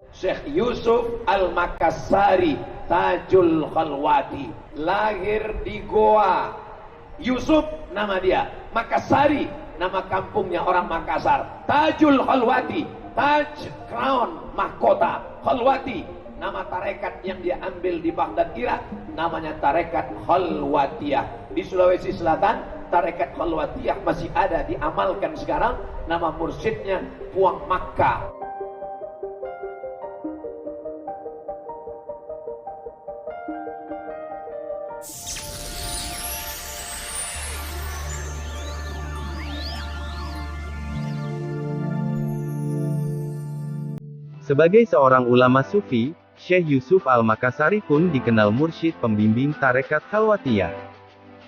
Syekh Yusuf Al-Makassari Tajul Khalwati, lahir di Goa. Yusuf nama dia, Makassari nama kampungnya orang Makassar. Tajul Khalwati, Taj crown mahkota, Khalwati nama tarekat yang dia ambil di Baghdad, Irak, namanya tarekat Khalwatiyah. Di Sulawesi Selatan tarekat Khalwatiyah masih ada, diamalkan sekarang. Nama mursyidnya Puang Makkah. Sebagai seorang ulama sufi, Syekh Yusuf Al-Makassari pun dikenal mursyid pembimbing tarekat Khalwatiyah.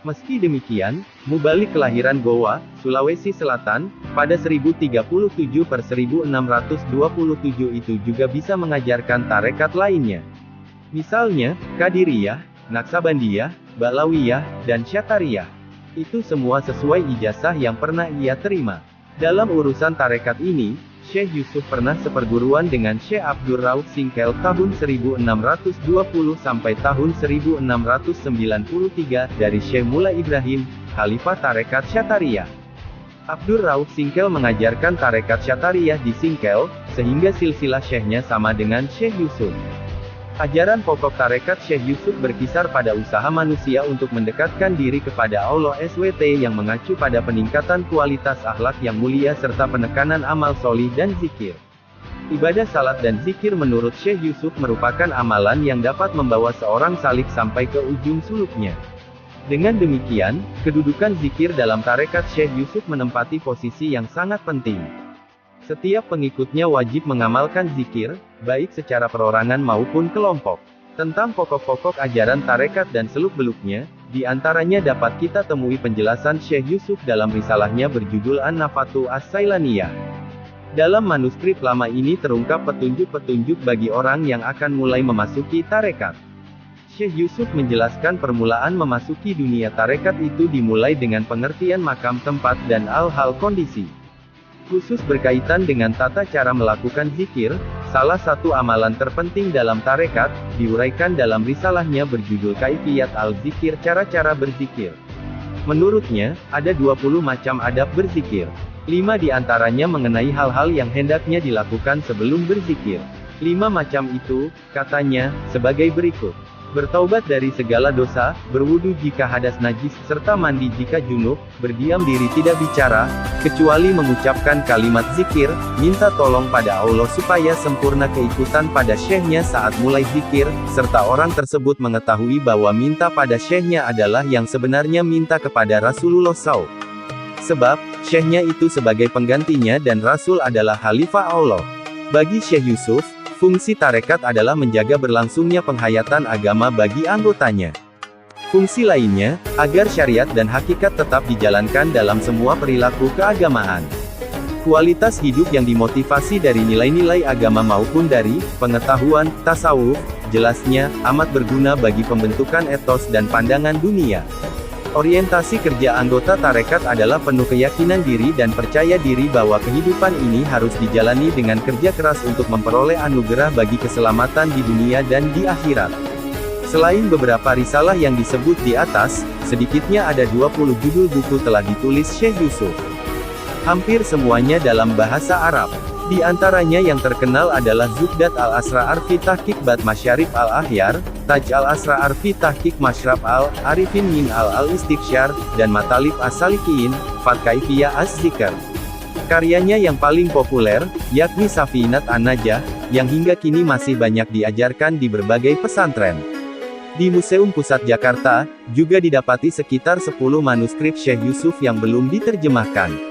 Meski demikian, mubalik kelahiran Goa, Sulawesi Selatan, pada 1037/1627 itu juga bisa mengajarkan tarekat lainnya. Misalnya, Qadiriyah, Naksabandiyah, Ba'lawiyah, dan Syatariyah. Itu semua sesuai ijazah yang pernah ia terima. Dalam urusan tarekat ini, Syekh Yusuf pernah seperguruan dengan Syekh Abdur Rauf Singkel tahun 1620 sampai tahun 1693 dari Syekh Mullah Ibrahim, Khalifah Tarekat Syatariyah. Abdur Rauf Singkel mengajarkan tarekat Syatariyah di Singkel, sehingga silsilah syekhnya sama dengan Syekh Yusuf. Ajaran pokok tarekat Syekh Yusuf berkisar pada usaha manusia untuk mendekatkan diri kepada Allah SWT yang mengacu pada peningkatan kualitas akhlak yang mulia serta penekanan amal solih dan zikir. Ibadah salat dan zikir menurut Syekh Yusuf merupakan amalan yang dapat membawa seorang salik sampai ke ujung suluknya. Dengan demikian, kedudukan zikir dalam tarekat Syekh Yusuf menempati posisi yang sangat penting. Setiap pengikutnya wajib mengamalkan zikir, baik secara perorangan maupun kelompok. Tentang pokok-pokok ajaran tarekat dan seluk-beluknya, di antaranya dapat kita temui penjelasan Syekh Yusuf dalam risalahnya berjudul An-Nafatu As-Sailaniyah. Dalam manuskrip lama ini terungkap petunjuk-petunjuk bagi orang yang akan mulai memasuki tarekat. Syekh Yusuf menjelaskan permulaan memasuki dunia tarekat itu dimulai dengan pengertian makam tempat dan hal-hal kondisi. Khusus berkaitan dengan tata cara melakukan zikir, salah satu amalan terpenting dalam tarekat, diuraikan dalam risalahnya berjudul Kaifiyat al-Zikir, cara-cara berzikir. Menurutnya, ada 20 macam adab berzikir. 5 di antaranya mengenai hal-hal yang hendaknya dilakukan sebelum berzikir. 5 macam itu, katanya, sebagai berikut. Bertaubat dari segala dosa, berwudu jika hadas najis, serta mandi jika junub, berdiam diri tidak bicara, kecuali mengucapkan kalimat zikir, minta tolong pada Allah supaya sempurna keikutan pada syekhnya saat mulai zikir, serta orang tersebut mengetahui bahwa minta pada syekhnya adalah yang sebenarnya minta kepada Rasulullah SAW. Sebab, syekhnya itu sebagai penggantinya dan Rasul adalah Khalifah Allah. Bagi Syekh Yusuf, fungsi tarekat adalah menjaga berlangsungnya penghayatan agama bagi anggotanya. Fungsi lainnya, agar syariat dan hakikat tetap dijalankan dalam semua perilaku keagamaan. Kualitas hidup yang dimotivasi dari nilai-nilai agama maupun dari pengetahuan tasawuf, jelasnya, amat berguna bagi pembentukan etos dan pandangan dunia. Orientasi kerja anggota tarekat adalah penuh keyakinan diri dan percaya diri bahwa kehidupan ini harus dijalani dengan kerja keras untuk memperoleh anugerah bagi keselamatan di dunia dan di akhirat. Selain beberapa risalah yang disebut di atas, sedikitnya ada 20 judul buku telah ditulis Syekh Yusuf. Hampir semuanya dalam bahasa Arab. Di antaranya yang terkenal adalah Zubdat al-Asrar fi Tahqiq Bad Masyarif al-Ahyar, Taj al-Asrar fi Tahqiq Mashrab al-Arifin min al-Istiksyar, dan Matalib as-Salikin, Fat Kaifiyah az-Zikr. Karyanya yang paling populer, yakni Safinat an-Najah, yang hingga kini masih banyak diajarkan di berbagai pesantren. Di Museum Pusat Jakarta, juga didapati sekitar 10 manuskrip Syekh Yusuf yang belum diterjemahkan.